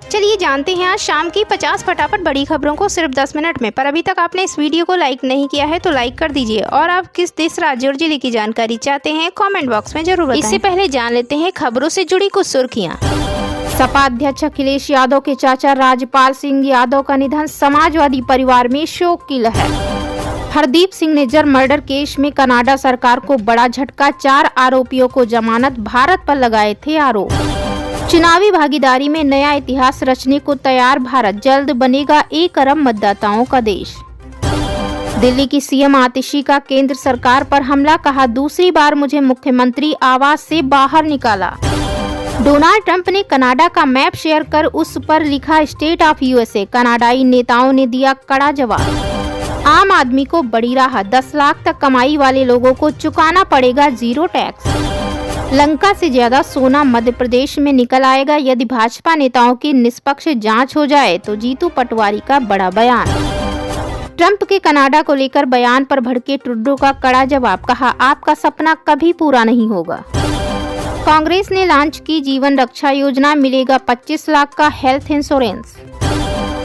चलिए जानते हैं आज शाम की 50 फटाफट बड़ी खबरों को सिर्फ 10 मिनट में। पर अभी तक आपने इस वीडियो को लाइक नहीं किया है तो लाइक कर दीजिए और आप किस देश, राज्य और जिले की जानकारी चाहते हैं कमेंट बॉक्स में जरूर बताएं। इससे पहले जान लेते हैं खबरों से जुड़ी कुछ सुर्खियां। सपा अध्यक्ष अखिलेश यादव के चाचा राजपाल सिंह यादव का निधन, समाजवादी परिवार में शोक की लहर। हरदीप सिंह निज्जर मर्डर केस में कनाडा सरकार को बड़ा झटका, 4 आरोपियों को जमानत, भारत पर लगाए थे आरोप। चुनावी भागीदारी में नया इतिहास रचने को तैयार भारत, जल्द बनेगा 1 अरब मतदाताओं का देश। दिल्ली की सीएम आतिशी का केंद्र सरकार पर हमला, कहा दूसरी बार मुझे मुख्यमंत्री आवास से बाहर निकाला। डोनाल्ड ट्रंप ने कनाडा का मैप शेयर कर उस पर लिखा स्टेट ऑफ यूएसए, कनाडाई नेताओं ने दिया कड़ा जवाब। आम आदमी को बड़ी राहत, 10 लाख तक कमाई वाले लोगों को चुकाना पड़ेगा 0 टैक्स। लंका से ज्यादा सोना मध्य प्रदेश में निकल आएगा, यदि भाजपा नेताओं की निष्पक्ष जांच हो जाए तो जीतू पटवारी का बड़ा बयान। ट्रंप के कनाडा को लेकर बयान पर भड़के ट्रूडो का कड़ा जवाब, कहा आपका सपना कभी पूरा नहीं होगा। कांग्रेस ने लॉन्च की जीवन रक्षा योजना, मिलेगा 25 लाख का हेल्थ इंश्योरेंस।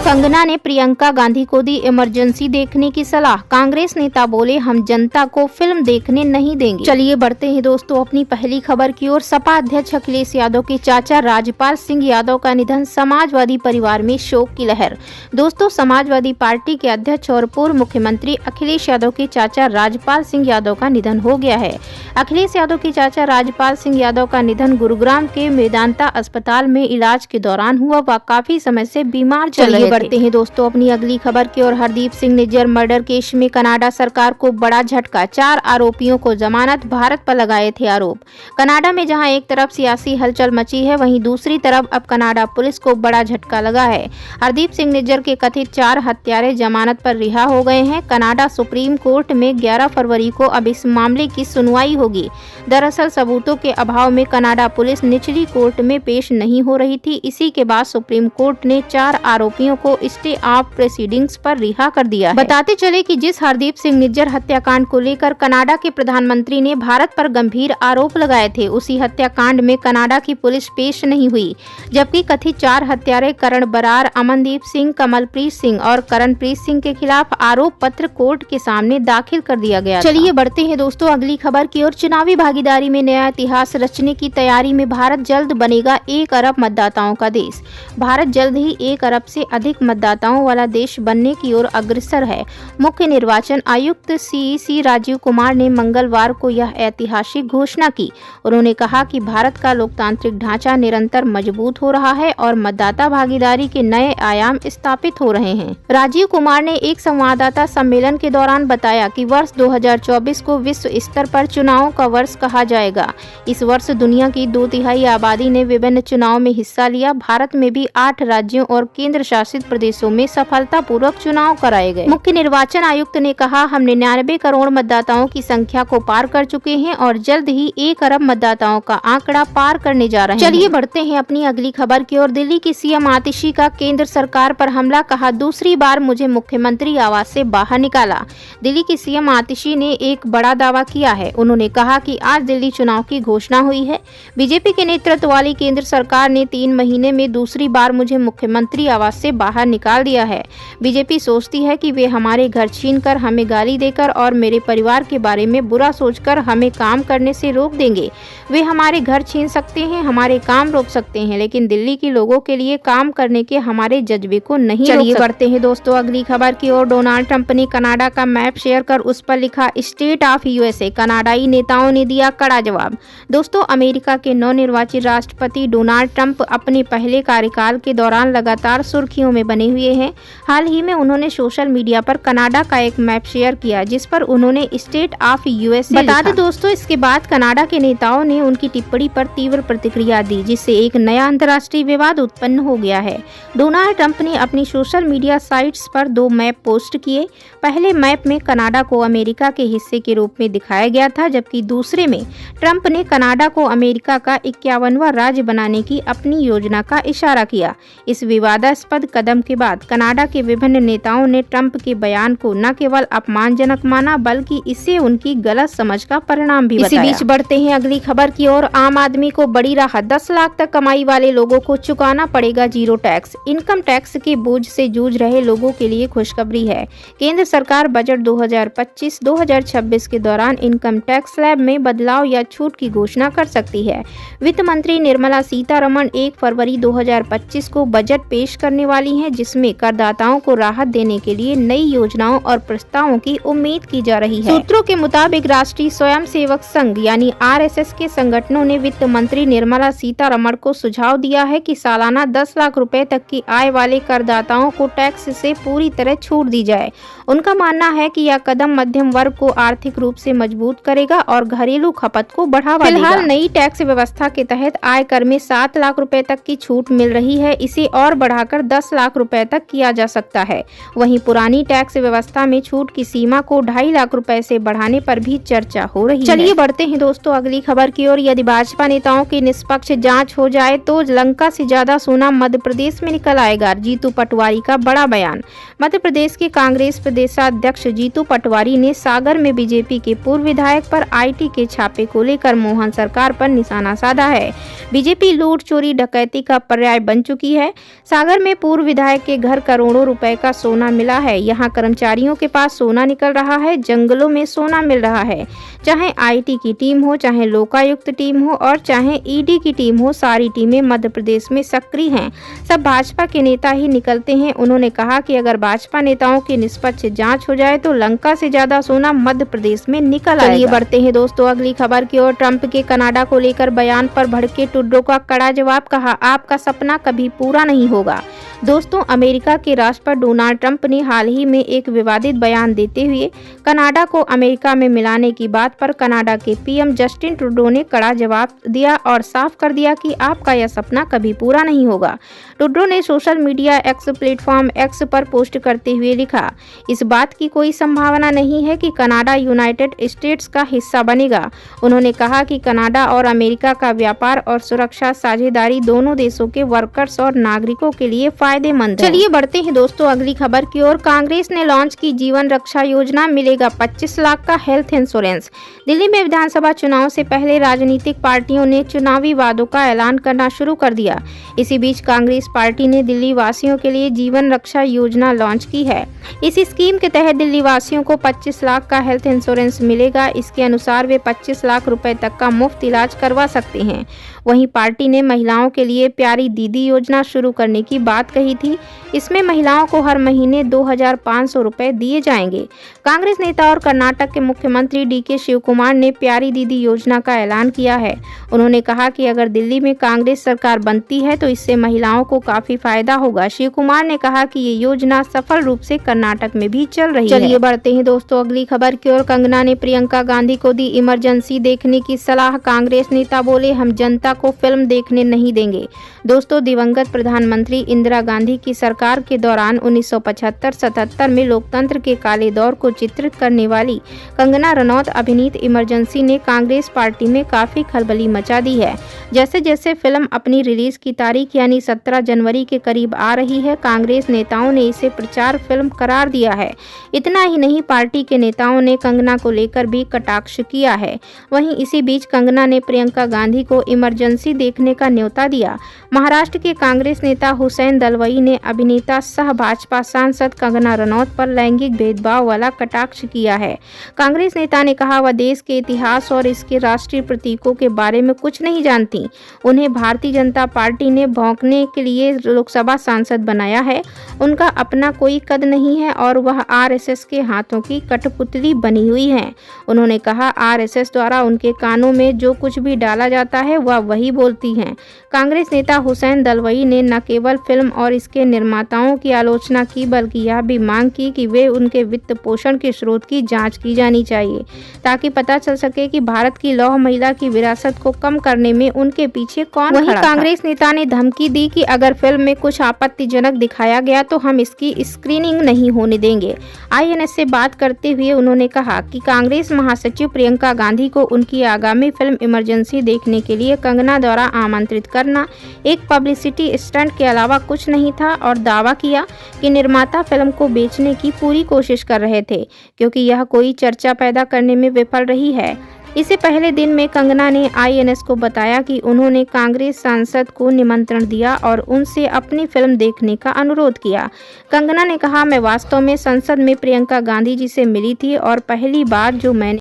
कंगना ने प्रियंका गांधी को दी इमरजेंसी देखने की सलाह, कांग्रेस नेता बोले हम जनता को फिल्म देखने नहीं देंगे। चलिए बढ़ते हैं दोस्तों अपनी पहली खबर की ओर। सपा अध्यक्ष अखिलेश यादव के चाचा राजपाल सिंह यादव का निधन, समाजवादी परिवार में शोक की लहर। दोस्तों, समाजवादी पार्टी के अध्यक्ष और पूर्व मुख्यमंत्री अखिलेश यादव के चाचा राजपाल सिंह यादव का निधन हो गया है। अखिलेश यादव के चाचा राजपाल सिंह यादव का निधन गुरुग्राम के मेदांता अस्पताल में इलाज के दौरान हुआ। वह काफी समय से बीमार चल रहे। बढ़ते हैं दोस्तों अपनी अगली खबर की ओर। हरदीप सिंह निज्जर मर्डर केस में कनाडा सरकार को बड़ा झटका, 4 आरोपियों को जमानत, भारत पर लगाए थे आरोप। कनाडा में जहां एक तरफ सियासी हलचल मची है, वहीं दूसरी तरफ अब कनाडा पुलिस को बड़ा झटका लगा है। हरदीप सिंह निज्जर के कथित 4 हत्यारे जमानत पर रिहा हो गए हैं। कनाडा सुप्रीम कोर्ट में 11 फरवरी को अब इस मामले की सुनवाई होगी। दरअसल सबूतों के अभाव में कनाडा पुलिस निचली कोर्ट में पेश नहीं हो रही थी। इसी के बाद सुप्रीम कोर्ट ने 4 आरोपियों को स्टे ऑफ प्रोसीडिंग्स पर रिहा कर दिया है। बताते चले कि जिस हरदीप सिंह निज्जर हत्याकांड को लेकर कनाडा के प्रधानमंत्री ने भारत पर गंभीर आरोप लगाए थे, उसी हत्याकांड में कनाडा की पुलिस पेश नहीं हुई, जबकि कथित 4 हत्यारे करण बरार, अमनदीप सिंह, कमलप्रीत सिंह और करणप्रीत सिंह के खिलाफ आरोप पत्र कोर्ट के सामने दाखिल कर दिया गया। चलिए बढ़ते हैं दोस्तों अगली खबर की ओर। चुनावी भागीदारी में नया इतिहास रचने की तैयारी में भारत, जल्द बनेगा 1 अरब मतदाताओं का देश। भारत जल्द ही 1 अरब से अधिक मतदाताओं वाला देश बनने की ओर अग्रसर है। मुख्य निर्वाचन आयुक्त सीईसी राजीव कुमार ने मंगलवार को यह ऐतिहासिक घोषणा की। उन्होंने कहा कि भारत का लोकतांत्रिक ढांचा निरंतर मजबूत हो रहा है और मतदाता भागीदारी के नए आयाम स्थापित हो रहे हैं। राजीव कुमार ने एक संवाददाता सम्मेलन के दौरान बताया कि वर्ष 2024 को विश्व स्तर पर चुनावों का वर्ष कहा जाएगा। इस वर्ष दुनिया की 2/3 आबादी ने विभिन्न चुनावों में हिस्सा लिया। भारत में भी 8 राज्यों और केंद्र शासित प्रदेशों में सफलतापूर्वक चुनाव कराए गए। मुख्य निर्वाचन आयुक्त ने कहा, हम 99 करोड़ मतदाताओं की संख्या को पार कर चुके हैं और जल्द ही 1 अरब मतदाताओं का आंकड़ा पार करने जा रहे हैं। चलिए बढ़ते हैं अपनी अगली खबर की ओर। दिल्ली की सीएम आतिशी का केंद्र सरकार पर हमला, कहा दूसरी बार मुझे मुख्यमंत्री आवास से बाहर निकाला। दिल्ली की सीएम आतिशी ने एक बड़ा दावा किया है। उन्होंने कहा कि आज दिल्ली चुनाव की घोषणा हुई है। बीजेपी के नेतृत्व वाली केंद्र सरकार ने 3 महीने में दूसरी बार मुझे मुख्यमंत्री आवास से बाहर निकाल दिया है। बीजेपी सोचती है कि वे हमारे घर छीनकर, हमें गाली देकर और मेरे परिवार के बारे में बुरा सोचकर हमें काम करने से रोक देंगे। वे हमारे घर छीन सकते हैं, हमारे काम रोक सकते हैं, लेकिन दिल्ली के लोगों के लिए काम करने के हमारे जज्बे को नहीं। चलिए बढ़ते हैं दोस्तों अगली खबर की ओर। डोनाल्ड ट्रंप ने कनाडा का मैप शेयर कर उस पर लिखा स्टेट ऑफ यूएसए, कनाडाई नेताओं ने दिया कड़ा जवाब। दोस्तों, अमेरिका के नवनिर्वाचित राष्ट्रपति डोनाल्ड ट्रंप अपने पहले कार्यकाल के दौरान लगातार सुर्खियों में बने हुए हैं। हाल ही में उन्होंने सोशल मीडिया पर कनाडा का एक मैप शेयर किया, जिस पर उन्होंने स्टेट ऑफ यूएसए बता दें दोस्तों। इसके बाद कनाडा के नेताओं ने उनकी टिप्पणी पर तीव्र प्रतिक्रिया दी, जिससे एक नया अंतर्राष्ट्रीय विवाद उत्पन्न हो गया है। डोनाल्ड ट्रंप ने अपनी सोशल मीडिया साइट्स पर 2 मैप पोस्ट किए। पहले मैप में कनाडा को अमेरिका के हिस्से के रूप में दिखाया गया था, जबकि दूसरे में ट्रंप ने कनाडा को अमेरिका का 51वां राज्य बनाने की अपनी योजना का इशारा किया। इस विवादास्पद कदम के बाद कनाडा के विभिन्न नेताओं ने ट्रंप के बयान को न केवल अपमानजनक माना बल्कि इसे उनकी गलत समझ का परिणाम भी बताया। इसी बीच बढ़ते हैं अगली खबर की ओर। आम आदमी को बड़ी राहत, 10 लाख तक कमाई वाले लोगों को चुकाना पड़ेगा जीरो टैक्स। इनकम टैक्स के बोझ से जूझ रहे लोगों के लिए खुशखबरी है। केंद्र सरकार बजट 2025-2026 के दौरान इनकम टैक्स स्लैब में बदलाव या छूट की घोषणा कर सकती है। वित्त मंत्री निर्मला सीतारमण 1 फरवरी 2025 को बजट पेश करने वाली हैं, जिसमें करदाताओं को राहत देने के लिए नई योजनाओं और प्रस्तावों की उम्मीद की जा रही है। सूत्रों के मुताबिक राष्ट्रीय स्वयंसेवक संघ यानी RSS के संगठनों ने वित्त मंत्री निर्मला सीतारमण को सुझाव दिया है कि सालाना 10 लाख रुपए तक की आय वाले करदाताओं को टैक्स से पूरी तरह छूट दी जाए। उनका मानना है कि यह कदम मध्यम वर्ग को आर्थिक रूप से मजबूत करेगा और घरेलू खपत को बढ़ावा देगा। फिलहाल नई टैक्स व्यवस्था के तहत आयकर में 7 लाख रुपए तक की छूट मिल रही है। इसे और बढ़ाकर 10 लाख रुपए तक किया जा सकता है। वहीं पुरानी टैक्स व्यवस्था में छूट की सीमा को 2.5 लाख रुपए से बढ़ाने पर भी चर्चा हो रही है। चलिए बढ़ते हैं दोस्तों अगली खबर की ओर। यदि भाजपा नेताओं की निष्पक्ष जांच हो जाए तो लंका से ज्यादा सोना मध्य प्रदेश में निकल आएगा। जीतू पटवारी का बड़ा बयान। मध्य प्रदेश के कांग्रेस प्रदेशाध्यक्ष जीतू पटवारी ने सागर में बीजेपी के पूर्व विधायक पर IT के छापे को लेकर मोहन सरकार पर निशाना साधा है। बीजेपी लूट, चोरी, डकैती का पर्याय बन चुकी है। सागर में पूर्व विधायक के घर करोड़ों रुपए का सोना मिला है। यहाँ कर्मचारियों के पास सोना निकल रहा है, जंगलों में सोना मिल रहा है। चाहे IT की टीम हो, चाहे लोकायुक्त टीम हो और चाहे ED की टीम हो, सारी टीमें मध्य प्रदेश में सक्रिय हैं। सब भाजपा के नेता ही निकलते हैं। उन्होंने कहा कि अगर भाजपा नेताओं की निष्पक्ष जांच हो जाए तो लंका से ज्यादा सोना मध्य प्रदेश में निकल आएगा। चलिए बढ़ते हैं दोस्तों अगली खबर की ओर। ट्रंप के कनाडा को लेकर बयान पर भड़के ट्रूडो का कड़ा जवाब। कहा, आपका सपना कभी पूरा नहीं होगा। दोस्तों, अमेरिका के राष्ट्रपति डोनाल्ड ट्रंप ने हाल ही में एक विवादित बयान देते हुए कनाडा को अमेरिका में मिलाने की बात पर कनाडा के PM जस्टिन ट्रूडो ने कड़ा जवाब दिया और साफ कर दिया कि आपका यह सपना कभी पूरा नहीं होगा। ट्रूडो ने social media X platform X पर पोस्ट करते हुए लिखा, इस बात की कोई संभावना नहीं है कि कनाडा यूनाइटेड स्टेट्स का हिस्सा बनेगा। उन्होंने कहा कि कनाडा और अमेरिका का व्यापार और सुरक्षा साझेदारी दोनों देशों के वर्कर्स और नागरिकों के लिए फायदेमंद है। चलिए बढ़ते हैं दोस्तों अगली खबर की ओर। कांग्रेस ने लॉन्च की जीवन रक्षा योजना, मिलेगा 25 लाख का हेल्थ इंश्योरेंस। दिल्ली में विधानसभा चुनाव से पहले राजनीतिक पार्टियों ने चुनावी वादों का ऐलान करना शुरू कर दिया। इसी बीच कांग्रेस पार्टी ने दिल्ली वासियों के लिए जीवन रक्षा योजना लॉन्च की है। इस स्कीम के तहत दिल्ली वासियों को 25 लाख का हेल्थ इंश्योरेंस मिलेगा। इसके अनुसार वे 25 लाख रुपए तक का मुफ्त इलाज करवा सकते हैं। वहीं पार्टी ने महिलाओं के लिए प्यारी दीदी योजना शुरू करने की बात कही थी। इसमें महिलाओं को हर महीने 2500 रुपए दिए जाएंगे। कांग्रेस नेता और कर्नाटक के मुख्यमंत्री DK शिवकुमार ने प्यारी दीदी योजना का ऐलान किया है। उन्होंने कहा कि अगर दिल्ली में कांग्रेस सरकार बनती है तो इससे महिलाओं को काफी फायदा होगा। शिवकुमार ने कहा कि ये योजना सफल रूप से कर्नाटक में भी चल रही है। चलिए बढ़ते हैं दोस्तों अगली खबर की ओर। कंगना ने प्रियंका गांधी को दी इमरजेंसी देखने की सलाह। कांग्रेस नेता बोले, हम जनता को फिल्म देखने नहीं देंगे। दोस्तों, दिवंगत प्रधानमंत्री इंदिरा गांधी की सरकार के दौरान 1975-77 में लोकतंत्र के काले दौर को चित्रित करने वाली कंगना रनौत अभिनीत इमरजेंसी ने कांग्रेस पार्टी में काफी खलबली मचा दी है। जैसे जैसे फिल्म अपनी रिलीज की तारीख यानी 17 जनवरी के करीब आ रही है, कांग्रेस नेताओं ने इसे प्रचार फिल्म करार दिया है। इतना ही नहीं, पार्टी के नेताओं ने कंगना को लेकर भी कटाक्ष किया है। वहीं इसी बीच कंगना ने प्रियंका गांधी को इमरजेंसी देखने का न्योता दिया। महाराष्ट्र के कांग्रेस नेता हुसैन दलवाई ने अभिनेता सह भाजपा सांसद कंगना रनौत पर लैंगिक भेदभाव वाला कटाक्ष किया है। कांग्रेस नेता ने कहा, वह देश के इतिहास और इसके राष्ट्रीय प्रतीकों के बारे में कुछ नहीं जानती। उन्हें भारतीय जनता पार्टी ने भौंकने के लिए लोकसभा सांसद बनाया है। उनका अपना कोई कद नहीं है और वह RSS के हाथों की कठपुतली बनी हुई है। उन्होंने कहा, RSS द्वारा उनके कानों में जो कुछ भी डाला जाता है वह वही बोलती हैं। कांग्रेस नेता हुसैन दलवाई ने न केवल फिल्म और इसके निर्माताओं की आलोचना की बल्कि यह भी मांग की कि वे उनके वित्त पोषण के स्रोत की जांच की जानी चाहिए, ताकि पता चल सके कि भारत की लौह महिला की विरासत को कम करने में उनके पीछे कौन खड़ा था। वहीं कांग्रेस नेता ने धमकी दी कि अगर फिल्म में कुछ आपत्तिजनक दिखाया गया तो हम इसकी स्क्रीनिंग नहीं होने देंगे। INS से बात करते हुए उन्होंने कहा कि कांग्रेस महासचिव प्रियंका गांधी को उनकी आगामी फिल्म इमरजेंसी देखने के लिए कंगना द्वारा आमंत्रित करना एक पब्लिसिटी स्टंट के अलावा कुछ नहीं था और दावा किया कि निर्माता फिल्म को बेचने की पूरी कोशिश कर रहे थे क्योंकि यह कोई चर्चा पैदा करने में विफल रही है। इससे पहले दिन में कंगना ने INS को बताया कि उन्होंने कांग्रेस सांसद को निमंत्रण दिया और उनसे अपनी फिल्म देखने का अनुरोध किया। कंगना ने कहा, मैं वास्तव में संसद में प्रियंका गांधी जी से मिली थी और पहली बार जो मैंने